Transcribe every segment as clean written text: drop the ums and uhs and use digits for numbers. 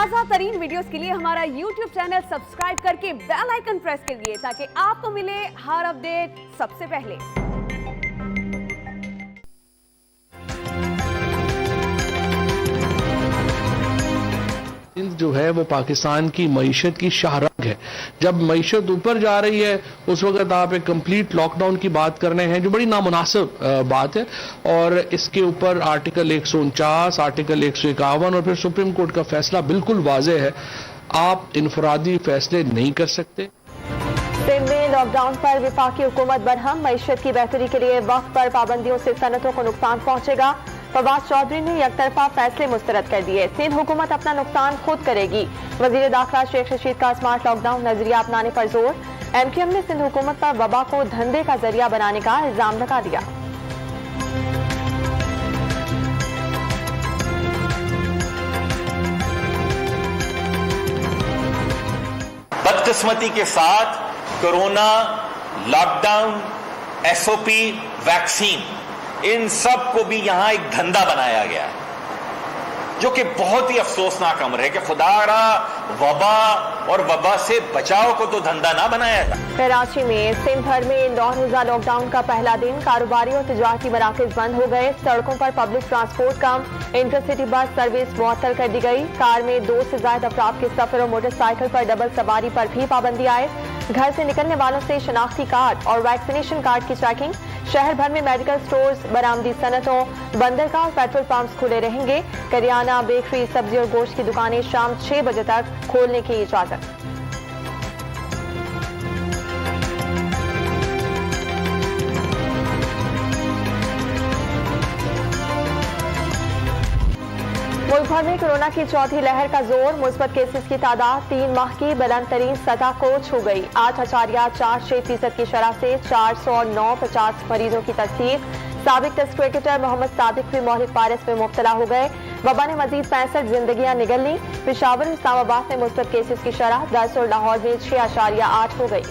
ताज़ा तरीन वीडियोस के लिए हमारा YouTube चैनल सब्सक्राइब करके बेल आइकन प्रेस करिए ताकि आपको मिले हर अपडेट सबसे पहले। सिंध जो है वो पाकिस्तान की मईशत की शाहरग है। जब मईशत ऊपर जा रही है उस वक्त आप एक कंप्लीट लॉकडाउन की बात कर रहे हैं जो बड़ी नामुनासिब बात है। और इसके ऊपर आर्टिकल 149, आर्टिकल 151 और फिर सुप्रीम कोर्ट का फैसला बिल्कुल वाज़ेह है, आप इनफरादी फैसले नहीं कर सकते। सिंध में लॉकडाउन पर विफाकी हुकूमत बरहम, मईशत की बेहतरी के लिए वक्त पर पाबंदियों से सनतों को नुकसान पहुंचेगा। फवाद चौधरी ने यकतरफा फैसले मुस्तरद कर दिए, सिंध हुकूमत अपना नुकसान खुद करेगी। वजीर दाखिला शेख रशीद का स्मार्ट लॉकडाउन नजरिया अपनाने पर जोर। MQM ने सिंध हुकूमत पर वबा को धंधे का जरिया बनाने का इल्जाम लगा दिया। बदकिस्मती के साथ कोरोना, लॉकडाउन, SOP, वैक्सीन, इन सब को भी यहां एक धंधा बनाया गया है जो कि बहुत ही अफसोसनाक अमर है कि खुदारा वबा और वबा से बचाव को तो धंधा ना बनाया था। कराची में सिंध भर में 9 रोजा लॉकडाउन का पहला दिन, कारोबारी और तिजारती मराकज बंद हो गए। सड़कों पर पब्लिक ट्रांसपोर्ट कम, इंटरसिटी बस सर्विस मुअत्तल कर दी गई। कार में 2 से ज्यादा अफराद के सफर और मोटरसाइकिल पर डबल सवारी पर भी पाबंदी आए। घर से निकलने वालों से शनाख्ती कार्ड और वैक्सीनेशन कार्ड की चेकिंग। शहर भर में मेडिकल स्टोर्स, बरामदी सनतों, बंदरगाह और पेट्रोल पंप्स खुले रहेंगे। करियाना, बेकरी, सब्जी और गोश्त की दुकानें शाम 6 बजे तक खोलने की इजाजत। मुल्क भर में कोरोना की चौथी लहर का जोर, मुस्बत केसेस की तादाद 3 माह की बुलंद तरीन सतह को छू गई। 8.46% की शरह से 409 मरीजों की तस्दीक। साबिक टेस्ट क्रिकेटर मोहम्मद सादिक भी मौलिक वायरस में मुब्तला हो गए। वबा ने मजीद 65 जिंदगियां निगल ली। पेशावर, इस्लामाबाद में मुस्बत केसेस की शरह 10 और लाहौर में 6.8 हो गई।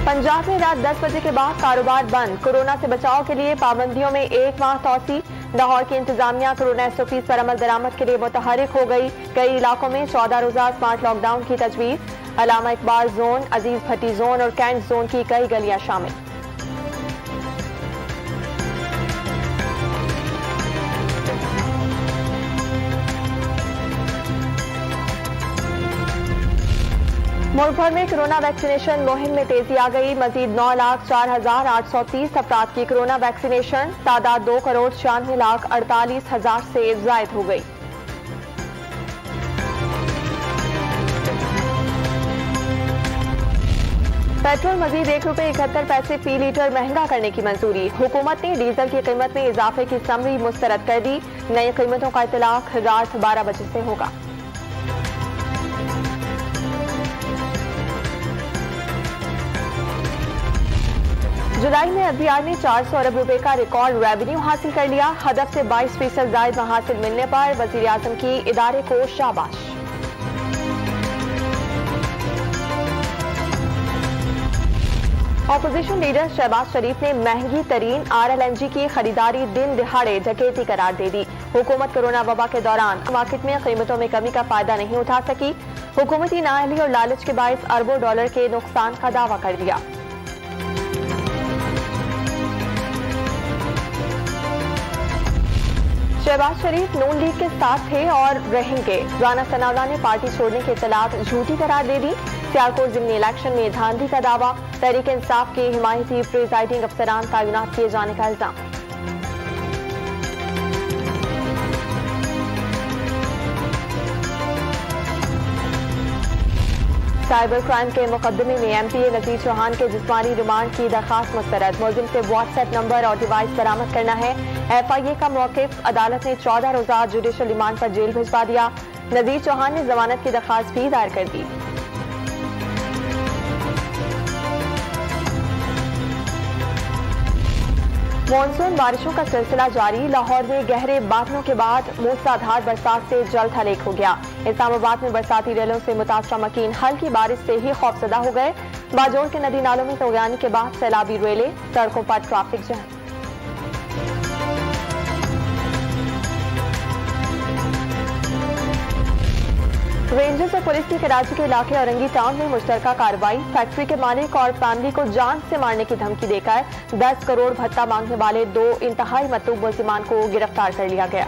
पंजाब में रात 10 बजे के बाद कारोबार बंद, कोरोना से बचाव के लिए पाबंदियों में 1 माह तौसी। लाहौर की इंतजामिया कोरोना SOPs पर अमल दरामद के लिए मुतहरिक हो गई। कई इलाकों में 14 रोजा स्मार्ट लॉकडाउन की तजवीज। अलामा इकबाल जोन, अजीज भट्टी जोन और कैंट जोन की कई गलियां शामिल। मुल्क भर में कोरोना वैक्सीनेशन मुहिम में तेजी आ गई। मजीद 9,04,830 अफराद की कोरोना वैक्सीनेशन, तादाद 2,96,48,000 से जायद हो गई। पेट्रोल मजीद ₹1.71 फी लीटर महंगा करने की मंजूरी। हुकूमत ने डीजल की कीमत में इजाफे की समरी मुस्तरद कर दी। नई कीमतों का इतलाक रात 12 बजे से होगा। जुलाई में FBI ने 400 अरब रुपए का रिकॉर्ड रेवेन्यू हासिल कर लिया। हदफ से 22% जायद हासिल मिलने पर वजीर आजम की इदारे को शाबाश। ऑपोजिशन लीडर शहबाज शरीफ ने महंगी तरीन RLNG की खरीदारी दिन दिहाड़े डकैती करार दे दी। हुकूमत कोरोना वबा के दौरान मार्केट में कीमतों में कमी का फायदा नहीं उठा सकी। हुकूमती नाअहली और लालच के बायस अरबों डॉलर के नुकसान का दावा कर दिया। शहबाज शरीफ नून लीग के साथ थे और रहेंगे। राना सनाउल्लाह ने पार्टी छोड़ने की इत्तलात झूठी करार दे दी। सियालकोट ज़िमनी इलेक्शन में धांधली का दावा। तहरीक इंसाफ के हिमायती प्रिजाइडिंग अफसरान तैनात किए जाने का इल्जाम। साइबर क्राइम के मुकदमे में MPA नजीर चौहान के जिस्मानी रिमांड की दरखास्त मुस्तरद। मुलजिम से WhatsApp नंबर और डिवाइस बरामद करना है। FIA का मौक़िफ़, अदालत ने 14 रोजा जुडिशल रिमांड पर जेल भिजवा दिया। नजीर चौहान ने जमानत की दरखास्त भी दायर कर दी। मॉनसून बारिशों का सिलसिला जारी। लाहौर में गहरे बादलों के बाद मूसलाधार बरसात से जल थलेक हो गया। इस्लामाबाद में बरसाती रेलों से मुतासरा मकीन हल्की बारिश से ही खौफजदा हो गए। बाजोड़ के नदी नालों में तोगयानी के बाद सैलाबी रेले, सड़कों पर ट्रैफिक जैम। रेंजर्स और पुलिस की कराची के इलाके औरंगी टाउन में मुश्तरका कार्रवाई। फैक्ट्री के मालिक और फैमिली को जान से मारने की धमकी देकर 10 करोड़ भत्ता मांगने वाले 2 इंतहाई मतलूब मुलजिमान को गिरफ्तार कर लिया गया।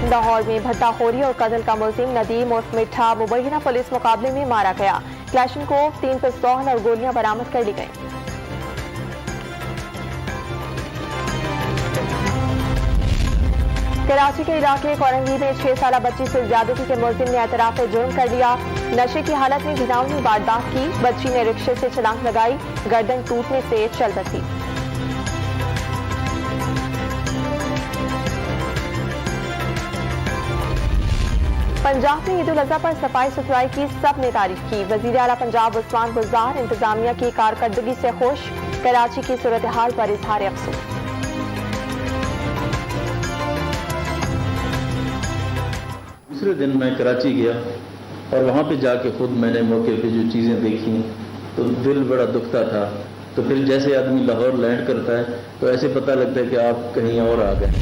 लाहौर में भत्ताखोरी और कत्ल का मुलजिम नदीम उर्फ मिठा मुबैना पुलिस मुकाबले में मारा गया। क्लैशनकोव 3 पिस्तौल और गोलियां बरामद कर ली गई। कराची के इलाके कोरंगी में 6 साला बच्ची से ज्यादती के मुलजिम ने एतराफ जुर्म कर लिया। नशे की हालत में घिनौनी वारदात की। बच्ची ने रिक्शे से छलांग लगाई, गर्दन टूटने से चल बसी। पंजाब में ईद उल अजहा पर सफाई सुथराई की सबने तारीफ की। वजीर आला पंजाब उस्मान गुलजार इंतजामिया की कारकर्दगी से खुश। कराची की सूरत हाल पर इजहार अफसोस। दूसरे दिन मैं कराची गया और वहाँ पे जाके खुद मैंने मौके पे जो चीज़ें देखी तो दिल बड़ा दुखता था। तो फिर जैसे आदमी लाहौर लैंड करता है तो ऐसे पता लगता है कि आप कहीं और आ गए।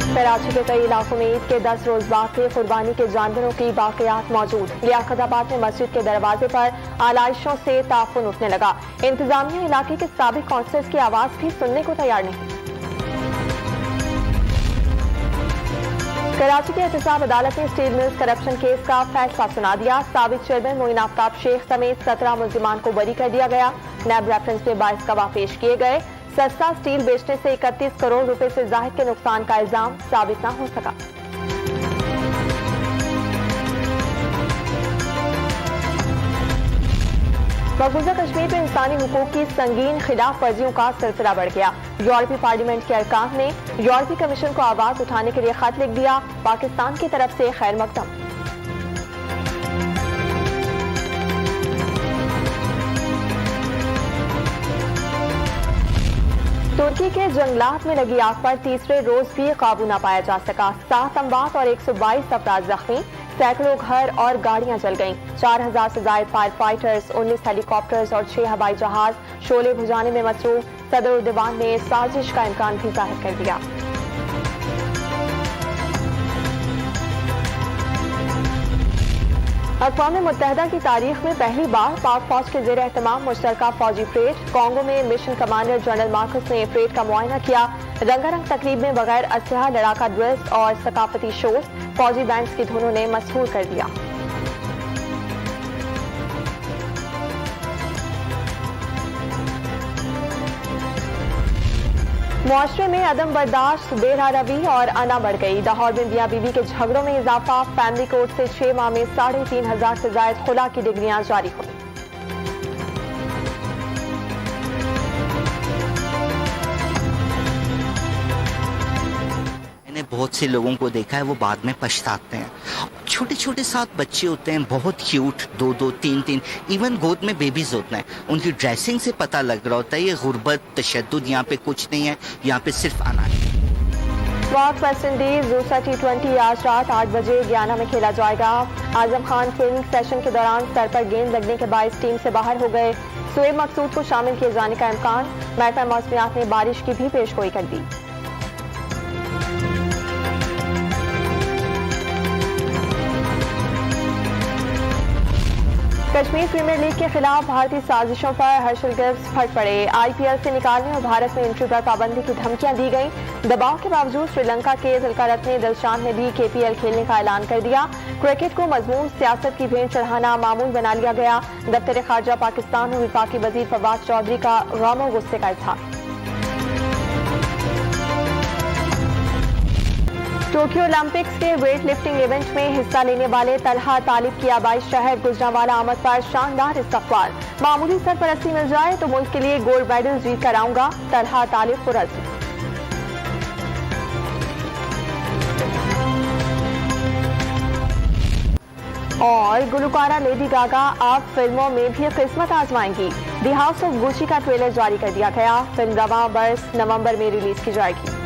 कराची के कई इलाकों में ईद के 10 रोज बाद कुर्बानी के जानवरों की बाक़ियात मौजूद। लियाकताबाद में मस्जिद के दरवाजे पर आलाइशों से ताफुन उठने लगा। इंतजामिया इलाके के साबिक काउंसलर्स की आवाज भी सुनने को तैयार नहीं। कराची की एहतसाब अदालत ने स्टील मिल्स करप्शन केस का फैसला सुना दिया। साबिक चेयरमैन मोइन आफ्ताब शेख समेत 17 मुलजिमान को बरी कर दिया गया। नैब रेफरेंस में 22 गवाह पेश किए गए। सस्ता स्टील बेचने से 31 करोड़ रुपए से जाहिद के नुकसान का इल्जाम साबित न हो सका। मकबूजा कश्मीर में इंसानी हुकूक की संगीन खिलाफ वर्जियों का सिलसिला बढ़ गया। यूरोपीय पार्लियामेंट के अरकान ने यूरोपीय कमीशन को आवाज उठाने के लिए खत लिख दिया। पाकिस्तान की तरफ से खैर मकदम। तुर्की के जंगलात में लगी आग पर तीसरे रोज भी काबू न पाया जा सका। 7 अमवात और 122 अफराद जख्मी। सैकड़ों घर और गाड़ियां जल गईं। 4000 से ज्यादा फायर फाइटर्स, 19 हेलीकॉप्टर्स और 6 हवाई जहाज शोले बुझाने में मसरूफ। सदर उद्दीवान ने साजिश का इम्कान भी जाहिर कर दिया। अक़वाम मुत्तहिदा की तारीख में पहली बार पाक फौज के ज़ेर एहतमाम मुश्तरका फौजी परेड। कांगो में मिशन कमांडर जनरल मार्कस ने परेड का मुआयना किया। रंगारंग तकरीब में बगैर असलहा लड़ाका ड्रेस और सकाफती शोज फौजी बैंड्स की धुनों ने मसहूर कर दिया। मुआशरे में अदम बर्दाश्त, बेरहमी और अना बढ़ गई। लाहौर में मियां बीवी के झगड़ों में इजाफा। फैमिली कोर्ट से 6 माह में 3500 से ज्यादा खुला की डिग्रियां जारी हुई। मैंने बहुत से लोगों को देखा है वो बाद में पछताते हैं। छोटे छोटे 7 बच्चे होते हैं, बहुत क्यूट, 2-2, 3-3, इवन गोद में बेबीज होते हैं। उनकी ड्रेसिंग से पता लग रहा होता है ये गुर्बत, तशद्दुद यहाँ पे कुछ नहीं है, यहाँ पे सिर्फ अनाज। पाक वेस्ट इंडीज दूसरा T20 आज रात 8 बजे गयाना में खेला जाएगा। आजम खान ट्रेनिंग सेशन के दौरान सर पर गेंद लगने के बायस टीम से बाहर हो गए। सुएब मकसूद को शामिल किए जाने का इम्कान। महकमा मौसमियात ने बारिश की भी पेशगोई कर दी। कश्मीर प्रीमियर लीग के खिलाफ भारतीय साजिशों पर हर्षल गिब्स फट पड़े। IPL से निकालने और भारत में एंट्री पर पाबंदी की धमकियां दी गई। दबाव के बावजूद श्रीलंका के तिलकरत्ने दिलशान ने भी KPL खेलने का ऐलान कर दिया। क्रिकेट को मजमून सियासत की भेंट चढ़ाना मामूल बना लिया गया। दफ्तर खारजा पाकिस्तान में विफाकी वजीर फवाद चौधरी का गम और गुस्से का इजहार। टोक्यो ओलंपिक्स के वेट लिफ्टिंग इवेंट में हिस्सा लेने वाले तलहा तालिब की आबाई शहर गुजरांवाला आमद पर शानदार इस्तकबाल। मामूली सरपरस्ती मिल जाए तो मुल्क के लिए गोल्ड मेडल जीत कर आऊंगा, तलहा तालिब पुरज़्म। और गुलकारा लेडी गागा अब फिल्मों में भी किस्मत आजमाएंगी। द हाउस ऑफ गुची का ट्रेलर जारी कर दिया गया। फिल्म रवां बरस नवंबर में रिलीज की जाएगी।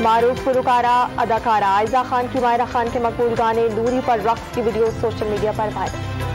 मारूफ गुलकारा अदाकारा आयजा खान की मायरा खान के मकबूल गाने दूरी पर रक्स की वीडियो सोशल मीडिया पर वायरल।